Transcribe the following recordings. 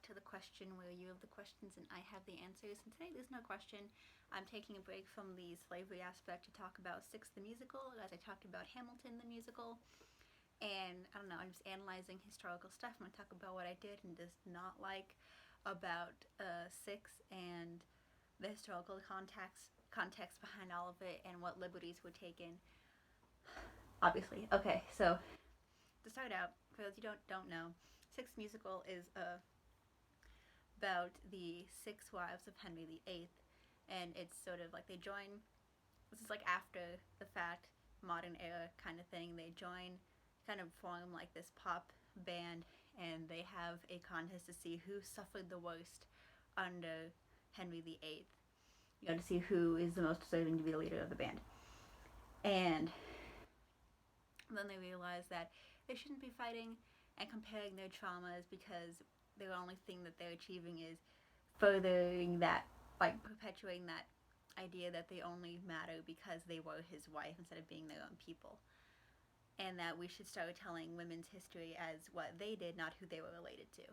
to the question where you have the questions and I have the answers. And today there's no question. I'm taking a break from the slavery aspect to talk about Six the musical, as I talked about Hamilton the musical. And I don't know, I'm just analyzing historical stuff. I'm going to talk about what I did and just not like about Six and the historical context behind all of it and what liberties were taken. Obviously. Okay, so to start out, for those you don't know, Six musical is about the six wives of Henry VIII, and it's sort of like they join. This is like after the fact, modern era kind of thing. They join, kind of form like this pop band, and they have a contest to see who suffered the worst under Henry VIII. You know, to see who is the most deserving to be the leader of the band. And then they realize that they shouldn't be fighting and comparing their traumas, because the only thing that they're achieving is furthering that, like perpetuating that idea that they only matter because they were his wife instead of being their own people. And that we should start telling women's history as what they did, not who they were related to.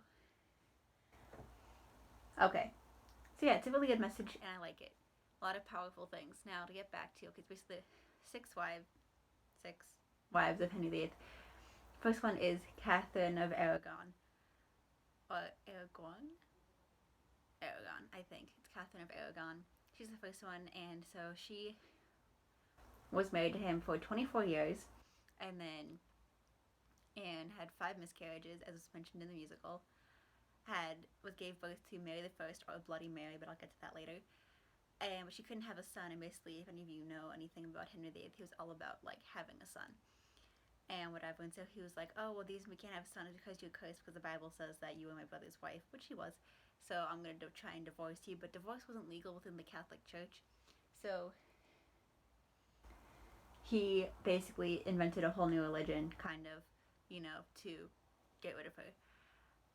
Okay. So yeah, it's a really good message and I like it. A lot of powerful things. Now to get back to, okay, it's basically six wives of Henry VIII. First one is Catherine of Aragon. Or Aragon? Aragon, I think. It's Catherine of Aragon. She's the first one, and so she was married to him for 24 years, and had 5 miscarriages, as was mentioned in the musical. Gave birth to Mary the First, or Bloody Mary, but I'll get to that later. But she couldn't have a son, and basically, if any of you know anything about Henry VIII, he was all about like having a son and whatever. And so he was like, oh well, we can't have sons because you're cursed, because the Bible says that you were my brother's wife, which he was. So I'm gonna try and divorce you. But divorce wasn't legal within the Catholic Church, so he basically invented a whole new religion, kind of, to get rid of her.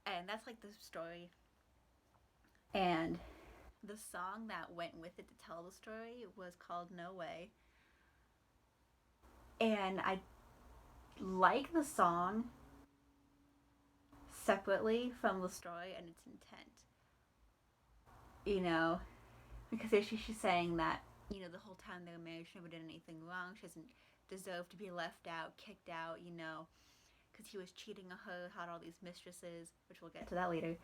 And that's like the story. And the song that went with it to tell the story was called No Way. And I like the song separately from the story and its intent. Because she's saying that, the whole time they were married, she never did anything wrong. She doesn't deserve to be left out, kicked out, because he was cheating on her, had all these mistresses, which we'll get to that later.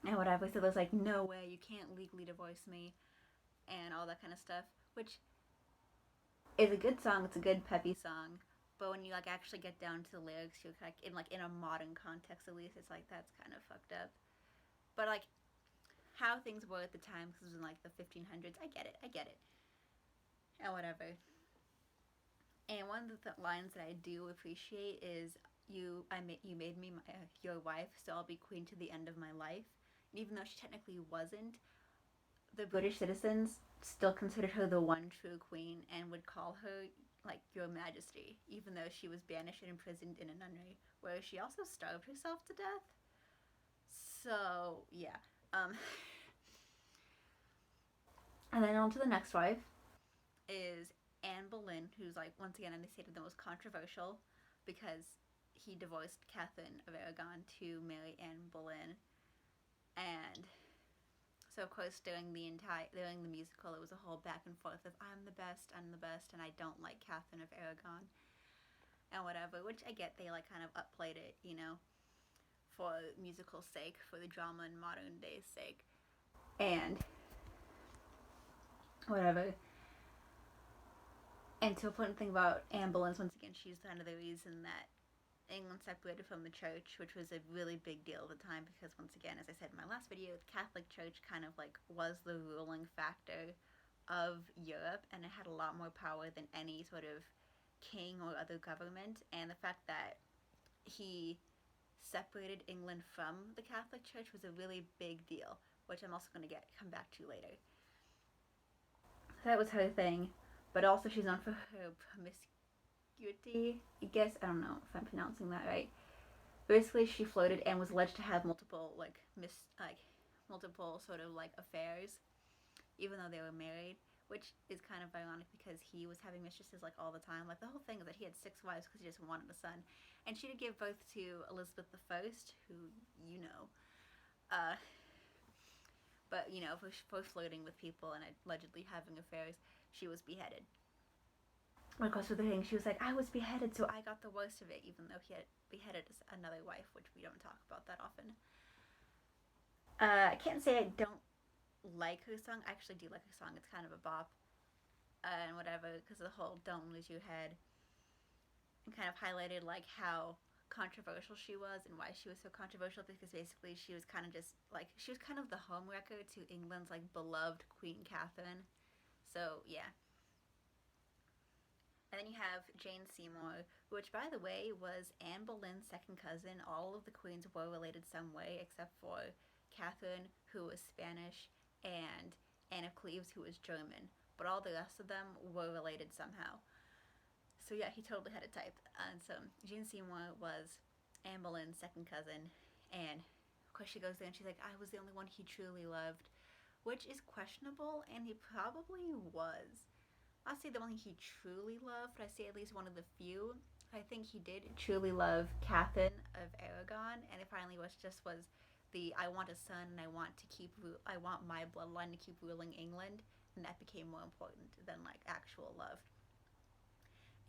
And whatever, so there's like, no way, you can't legally divorce me, and all that kind of stuff, which is a good song. It's a good peppy song, but when you like actually get down to the lyrics, you're like in a modern context at least, it's like that's kind of fucked up. But like how things were at the time, because it was in like the 1500s, I get it, and whatever. And one of the lines that I do appreciate is, you made me your wife, so I'll be queen to the end of my life. And even though she technically wasn't, the British citizens still considered her the one true queen and would call her like Your Majesty, even though she was banished and imprisoned in a nunnery, where she also starved herself to death. So yeah. And then on to the next wife is Anne Boleyn, who's like, once again, and they stated the most controversial, because he divorced Catherine of Aragon to marry Anne Boleyn. And so of course during the musical, it was a whole back and forth of I'm the best, and I don't like Catherine of Aragon, and whatever, which I get, they like kind of upplayed it, for musical sake, for the drama and modern day's sake, and whatever. And to a point, thing about Anne Boleyn, once again, she's kind of the reason that England separated from the church, which was a really big deal at the time, because once again, as I said in my last video, the Catholic Church kind of like was the ruling factor of Europe, and it had a lot more power than any sort of king or other government. And the fact that he separated England from the Catholic Church was a really big deal, which I'm also going to come back to later. So that was her thing, but also she's known for her promiscuity, I guess. I don't know if I'm pronouncing that right. Basically, she flirted and was alleged to have multiple multiple sort of like affairs, even though they were married, which is kind of ironic because he was having mistresses like all the time. Like the whole thing is that he had 6 wives because he just wanted a son, and she did give birth to Elizabeth the First, who you know, uh, but you know, for flirting with people and allegedly having affairs, she was beheaded. Of course, with the thing, she was like, "I was beheaded, so I got the worst of it," even though he had beheaded another wife, which we don't talk about that often. I can't say I don't like her song. I actually do like her song. It's kind of a bop, and whatever, because the whole "Don't Lose Your Head" and kind of highlighted like how controversial she was and why she was so controversial, because basically she was kind of just like she was kind of the homewrecker to England's like beloved Queen Catherine. So yeah. And then you have Jane Seymour, which, by the way, was Anne Boleyn's second cousin. All of the queens were related some way, except for Catherine, who was Spanish, and Anne of Cleves, who was German. But all the rest of them were related somehow. So yeah, he totally had a type. And so Jane Seymour was Anne Boleyn's second cousin, and of course she goes there and she's like, "I was the only one he truly loved," which is questionable, and he probably was. I'll say the one he truly loved, but I say at least one of the few. I think he did truly love Catherine of Aragon, and it finally was the "I want a son and I want my bloodline to keep ruling England," and that became more important than like actual love.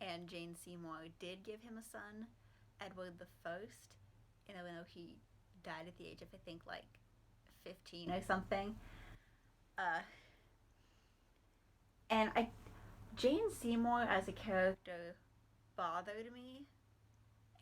And Jane Seymour did give him a son, Edward the First, and even though he died at the age of I think like 15 or something. Uh, and I Jane Seymour as a character bothered me,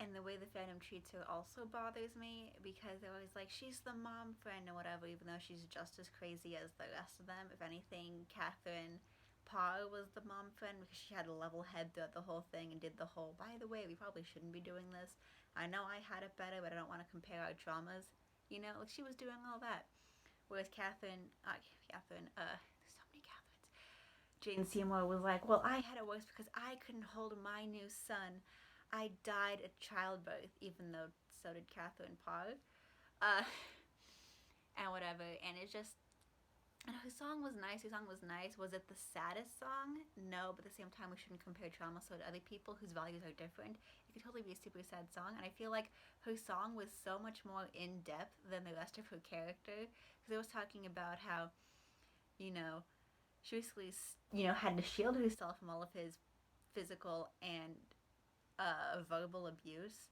and the way the fandom treats her also bothers me, because they're always like, she's the mom friend or whatever, even though she's just as crazy as the rest of them. If anything, Catherine Parr was the mom friend because she had a level head throughout the whole thing and did the whole, "By the way, we probably shouldn't be doing this. I know I had it better, but I don't want to compare our traumas." You know, like she was doing all that. Whereas there's so many Catherines. Jane Seymour was like, "Well, I had it worse because I couldn't hold my new son. I died at childbirth," even though so did Catherine Parr. Uh, and whatever. And it's just, and her song was nice. Her song was nice. Was it the saddest song? No, but at the same time, we shouldn't compare trauma so to other people whose values are different. It could totally be a super sad song, and I feel like her song was so much more in depth than the rest of her character. Because it was talking about how, you know, she basically, had to shield herself from all of his physical and verbal abuse,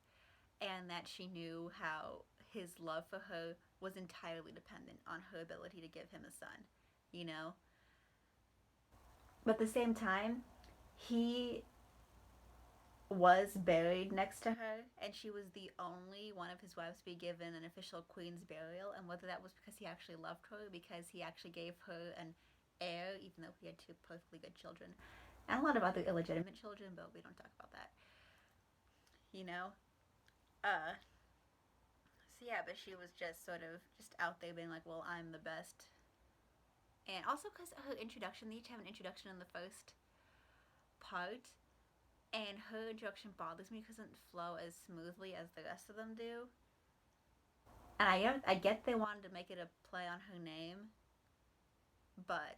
and that she knew how his love for her was entirely dependent on her ability to give him a son, you know? But at the same time, he was buried next to her, and she was the only one of his wives to be given an official queen's burial. And whether that was because he actually loved her, because he actually gave her an heir, even though he had 2 perfectly good children, and a lot of other illegitimate children, but we don't talk about that, you know? Uh, so yeah, but she was just sort of just out there being like, "Well, I'm the best." And also because her introduction, they each have an introduction in the first part, and her introduction bothers me because it doesn't flow as smoothly as the rest of them do. And I get they wanted to make it a play on her name, but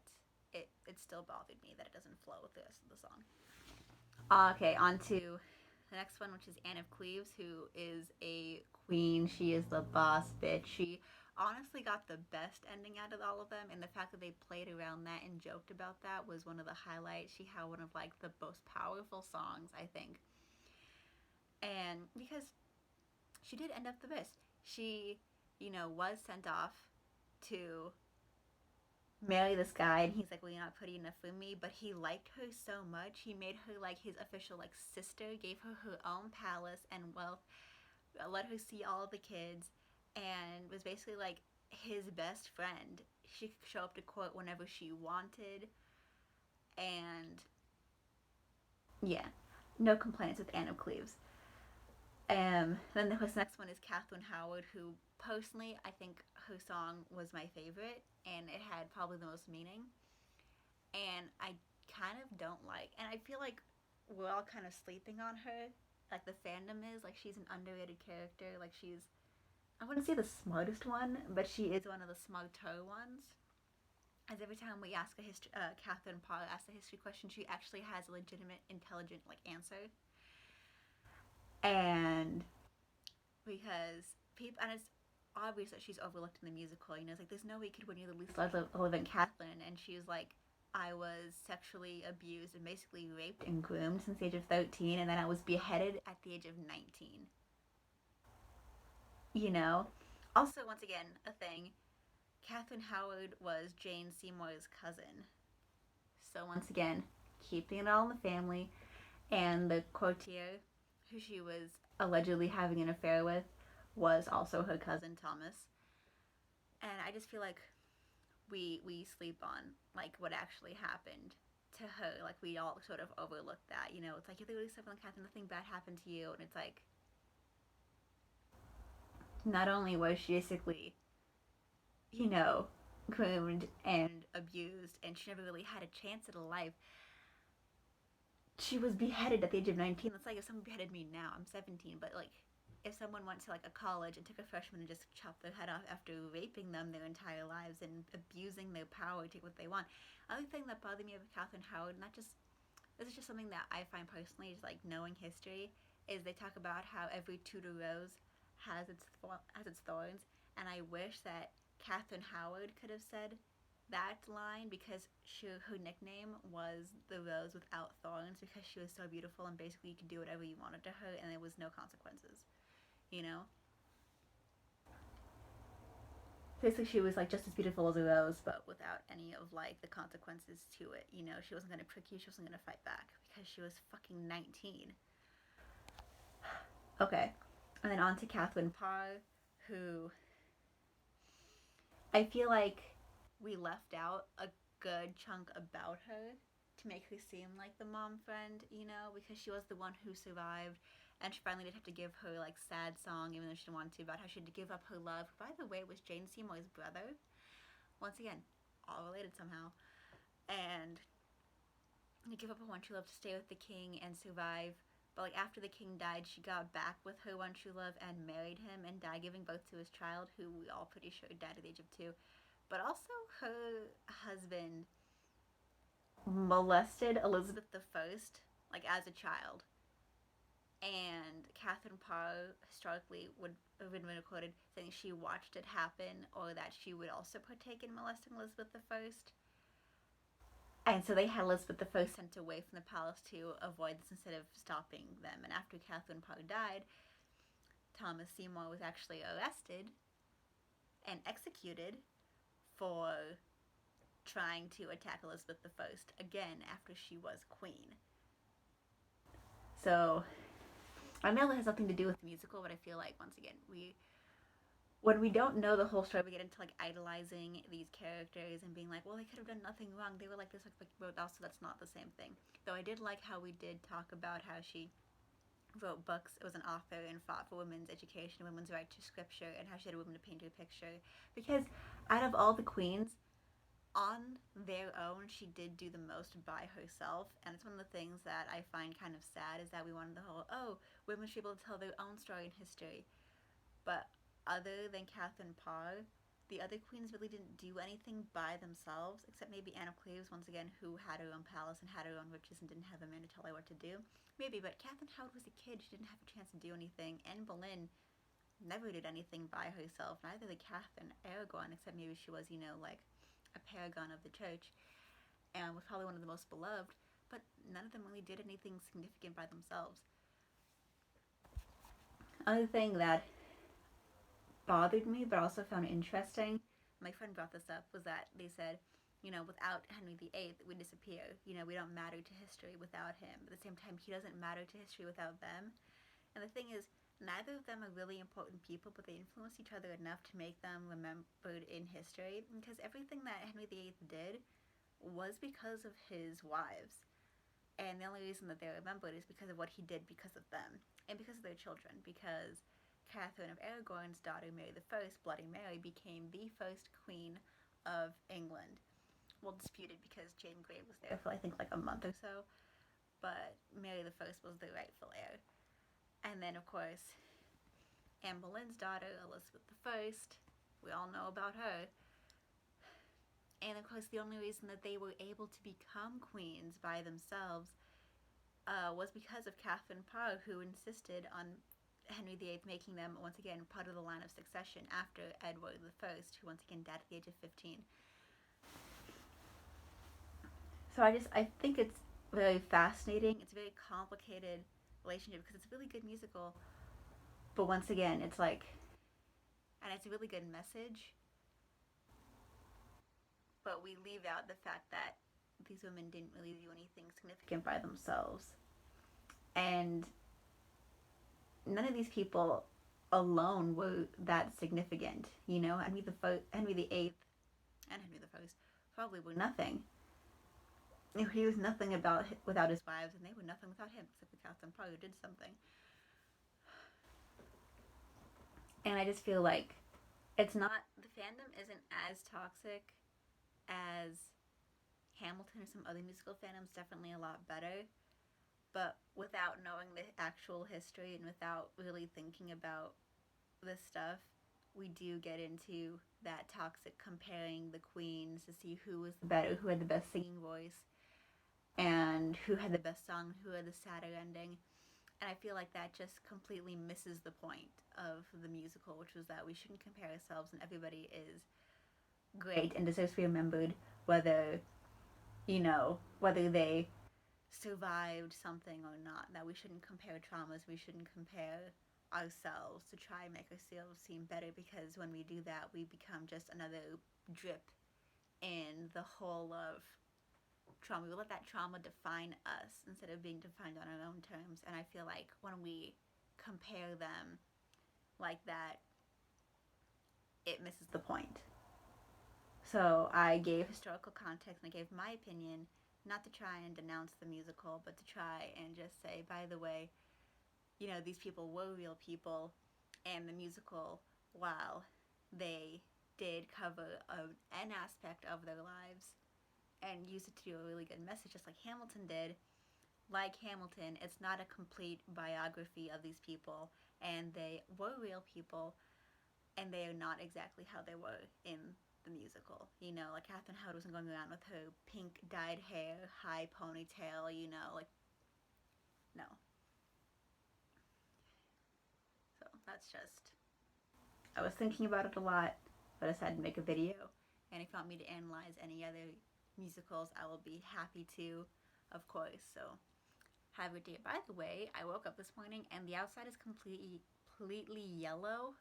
it still bothered me that it doesn't flow with the rest of the song. Okay, on to the next one, which is Anne of Cleves, who is a queen. She is the boss bitch. She honestly got the best ending out of all of them, and the fact that they played around that and joked about that was one of the highlights. She had one of like the most powerful songs, I think. And because she did end up the best. She, was sent off to marry this guy, and he's like, "Well, you're not pretty enough for me," but he liked her so much, he made her like his official like sister, gave her her own palace and wealth, let her see all the kids, and was basically like his best friend. She could show up to court whenever she wanted, and yeah, no complaints with Anne of Cleves. Then the next one is Catherine Howard, who personally I think her song was my favorite, and it had probably the most meaning. And I kind of don't like, and I feel like we're all kind of sleeping on her. Like the fandom is like she's an underrated character. Like I wouldn't say the smartest one, but she is one of the smarter ones. as every time we ask a history, Catherine Parr asks a history question, she actually has a legitimate, intelligent like answer. And because people, and it's obvious that she's overlooked in the musical. You know, it's like there's no way you could win you the least relevant Catherine, and she's like, I was sexually abused and basically raped and groomed since the age of 13, and then I was beheaded at the age of 19. You know, also once again a thing. Catherine Howard was Jane Seymour's cousin, so once again keeping it all in the family. And the courtier who she was allegedly having an affair with was also her cousin Thomas. And I just feel like we sleep on like what actually happened to her. Like we all sort of overlook that. You know, it's like if they really slept on Catherine, nothing bad happened to you, and it's like not only was she basically, you know, groomed and abused, and she never really had a chance at a life. She was beheaded at the age of 19. That's like if someone beheaded me now. I'm 17, but like if someone went to like a college and took a freshman and just chopped their head off after raping them their entire lives and abusing their power to take what they want. Other thing that bothered me about Catherine Howard, not just this is just something that I find personally, just like knowing history, is they talk about how every Tudor rose has its thorns, and I wish that Catherine Howard could have said that line because her nickname was the rose without thorns because she was so beautiful and basically you could do whatever you wanted to her and there was no consequences, you know. Basically she was like just as beautiful as a rose but without any of like the consequences to it, you know. She wasn't going to prick you, she wasn't going to fight back because she was fucking 19. Okay, and then on to Catherine Parr, who I feel like we left out a good chunk about her to make her seem like the mom friend, you know, because she was the one who survived and she finally did have to give her like sad song even though she didn't want to about how she had to give up her love, who by the way was Jane Seymour's brother. Once again, all related somehow. And to give up her one true love to stay with the king and survive. But like after the king died, she got back with her one true love and married him and died giving birth to his child, who we all pretty sure died at the age of 2. But also her husband molested Elizabeth I like as a child. And Catherine Parr historically would have been recorded saying she watched it happen or that she would also partake in molesting Elizabeth I. And so they had Elizabeth I sent away from the palace to avoid this instead of stopping them. And after Catherine Parr died, Thomas Seymour was actually arrested and executed for trying to attack Elizabeth I again after she was queen. So I know that has nothing to do with the musical, but I feel like once again when we don't know the whole story, we get into like idolizing these characters and being like, well, they could have done nothing wrong. They were like this, but also that's not the same thing. Though I did like how we did talk about how she wrote books. It was an author and fought for women's education, women's right to scripture, and how she had a woman to paint her picture. Because out of all the queens, on their own, she did do the most by herself, and it's one of the things that I find kind of sad is that we wanted the whole women should be able to tell their own story in history, but other than Catherine Parr, the other queens really didn't do anything by themselves, except maybe Anne of Cleves, once again, who had her own palace and had her own riches and didn't have a man to tell her what to do. Maybe, but Catherine Howard was a kid. She didn't have a chance to do anything. Anne Boleyn never did anything by herself. Neither did Catherine Aragon, except maybe she was, you know, like a paragon of the church and was probably one of the most beloved, but none of them really did anything significant by themselves. Another thing that bothered me but also found interesting, my friend brought this up, was that they said, you know, without Henry VIII, we disappear. You know, we don't matter to history without him. But at the same time, he doesn't matter to history without them. And the thing is, neither of them are really important people, but they influence each other enough to make them remembered in history. Because everything that Henry VIII did was because of his wives. And the only reason that they're remembered is because of what he did because of them. And because of their children. Because Catherine of Aragon's daughter, Mary I, Bloody Mary, became the first queen of England. Well, disputed because Jane Grey was there for I think like a month or so, but Mary I was the rightful heir. And then, of course, Anne Boleyn's daughter, Elizabeth I, we all know about her. And of course, the only reason that they were able to become queens by themselves was because of Catherine Parr, who insisted on Henry VIII making them once again part of the line of succession after Edward I, who once again died at the age of 15. So I think it's very fascinating. It's a very complicated relationship because it's a really good musical, but once again, it's like, and it's a really good message, but we leave out the fact that these women didn't really do anything significant by themselves, and none of these people alone were that significant. You know, Henry VIII, and Henry I probably were nothing. He was nothing without his wives, and they were nothing without him, except for Catherine Parr, who did something. And I just feel like it's not, the fandom isn't as toxic as Hamilton or some other musical fandoms. Definitely a lot better, but without knowing the actual history and without really thinking about this stuff, we do get into that toxic comparing the queens to see who was the better, who had the best singing voice, and who had the best song, who had the sadder ending. And I feel like that just completely misses the point of the musical, which was that we shouldn't compare ourselves, and everybody is great and deserves to be remembered, whether, whether they survived something or not. That we shouldn't compare traumas, we shouldn't compare ourselves to try and make ourselves seem better, because when we do that, we become just another drip in the whole of trauma. We let that trauma define us instead of being defined on our own terms. And I feel like when we compare them like that, it misses the point. So I gave historical context and I gave my opinion, not to try and denounce the musical, but to try and just say, by the way, these people were real people, and the musical, while they did cover an aspect of their lives and use it to do a really good message, just like Hamilton did. Like Hamilton, it's not a complete biography of these people, and they were real people, and they are not exactly how they were in the musical. Like Catherine Howard wasn't going around with her pink dyed hair, high ponytail, like, no. So that's just, I was thinking about it a lot, but I decided to make a video, and if you want me to analyze any other musicals, I will be happy to, of course. So have a day. By the way, I woke up this morning and the outside is completely yellow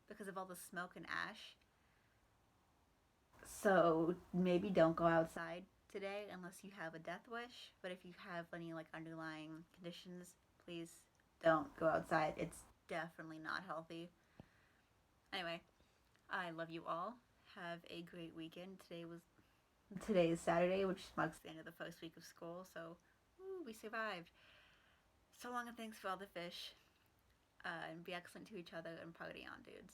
because of all the smoke and ash. So maybe don't go outside today unless you have a death wish. But if you have any underlying conditions, please don't go outside. It's definitely not healthy. Anyway, I love you all. Have a great weekend. Today is Saturday, which marks the end of the first week of school, so we survived. So long, and thanks for all the fish. And be excellent to each other and party on, dudes.